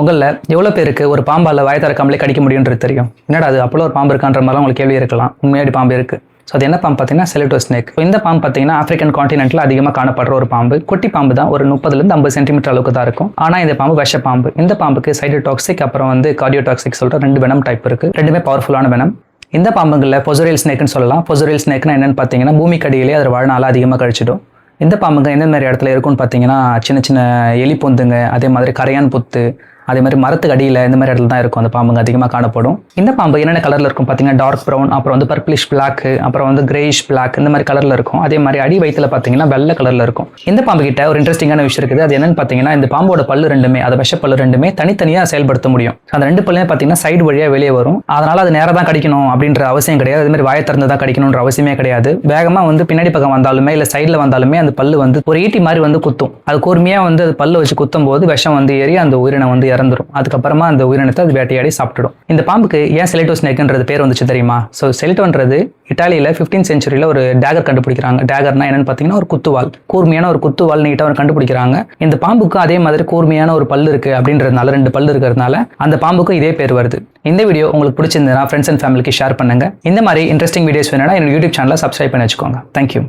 உங்களில் எவ்வளோ பேருக்கு ஒரு பாம்பால் வாய் திறக்காமலே கடிக்க முடியுன்றது தெரியும்? என்னடா அது அப்போல ஒரு பாம்பு இருக்கான்ற மாதிரிலாம் உங்களுக்கு கேள்வி இருக்கலாம். உண்மையாடி பாம்பு இருக்குது. ஸோ அது என்ன பாம்பு பார்த்தீங்கன்னா செலிட்டோ ஸ்னேக். இந்த பாம்பு பார்த்தீங்கன்னா ஆப்பிரிக்கன் காண்டினென்ட்டில் அதிகமாக காணப்படுற ஒரு பாம்பு. குட்டி பாம்பு தான், ஒரு 30லேருந்து 50 சென்டிமீட்டர் அளவுக்கு தான் இருக்கும். ஆனால் இந்த பாம்பு விஷ பாம்பு. இந்த பாம்புக்கு சைட்டோடாக்சிக் அப்புறம் கார்டியோடாக்சிக் சொல்கிற 2 வெனம் டைப் இருக்குது. ரெண்டுமே பவர்ஃபுல்லான வெனம். இந்த பாம்புகளில் பொசுரியல் ஸ்னேக்னு சொல்லலாம். பொசுரியல் ஸ்னேக்னா என்னன்னு பார்த்தீங்கன்னா பூமிக்கு அடியிலே அது வாழ்நாள் அதிகமாக கழிச்சிடும். இந்த பாம்புங்க எந்த மாதிரி இடத்துல இருக்குன்னு பார்த்தீங்கன்னா சின்ன சின்ன எலி பொந்துங்க, அதே மாதிரி கரையான் புத்து, அதே மாதிரி மரத்துக்கு அடியில் இந்த மாதிரி இடத்துல தான் இருக்கும் அந்த பாம்புங்க அதிகமாக காணப்படும். இந்த பாம்பு என்னென்ன கலரில் இருக்கும் பார்த்தீங்கன்னா டார்க் ப்ரௌன், அப்புறம் பர்பிளிஷ் பிளாக், அப்புறம் கிரேயிஷ் பிளாக், இந்த மாதிரி கலரில் இருக்கும். அதே மாதிரி அடி வயிற்றுல பார்த்தீங்கன்னா வெள்ளை கலரில் இருக்கும். இந்த பாம்பு கிட்ட ஒரு இன்ட்ரெஸ்டிங்கான விஷயம் இருக்குது. அது என்னன்னு பார்த்தீங்கன்னா இந்த பாம்போட பல்லு ரெண்டுமே, அது விஷ பல்லு ரெண்டுமே தனித்தனியாக செயல்படுத்த முடியும். அந்த 2 பல்லுமே பார்த்தீங்கன்னா சைடு வழியாக வெளியே வரும். அதனால அது நேராக தான் கடிக்கணும் அப்படின்ற அவசியம் கிடையாது. அதே மாதிரி வாயை திறந்து தான் கடிக்கணுன்ற அவசியமே கிடையாது. வேகமாக பின்னாடி பக்கம் வந்தாலுமே இல்லை சைடில் வந்தாலுமே அந்த பல்லு ஒரு ஈட்டி மாதிரி குத்தும். அது கூர்மையாக அது பல்லு வச்சு குத்தும் போது விஷம் ஏறி அந்த உயிரினம் இறந்துரும். அதுக்கப்புறமா அந்த உயிரினத்தை அது வேட்டையாடி சாப்பிட்டுடும். இந்த பாம்புக்கு ஏன் செலிட்டோ ஸ்னேக்ன்றது பேர் வந்துச்சு தெரியுமா? ஸோ செலிட்டோன்றது இட்டாலியில் 15th சென்ச்சுரியில் ஒரு டேகர் கண்டுபிடிக்கிறாங்க. டேகர்னா என்னன்னு பார்த்தீங்கன்னா ஒரு குத்துவால், கூர்மையான ஒரு குத்துவால் நீட்டாக கண்டுபிடிக்கிறாங்க. இந்த பாம்புக்கு அதே மாதிரி கூர்மையான ஒரு பல்லு இருக்கு அப்படின்றதுனால, 2 பல்லு இருக்கிறதுனால அந்த பாம்புக்கும் இதே பேர் வருது. இந்த வீடியோ உங்களுக்கு பிடிச்சிருந்ததுன்னா ஃப்ரெண்ட்ஸ் அண்ட் ஃபேமிலிக்கு ஷேர் பண்ணுங்க. இந்த மாதிரி இன்ட்ரெஸ்டிங் வீடியோஸ் வேணும்னா என்னோட யூடியூப் சேனலை சப்ஸ்கிரைப் பண்ணி வச்சுக்கோங்க. தேங்க்யூ.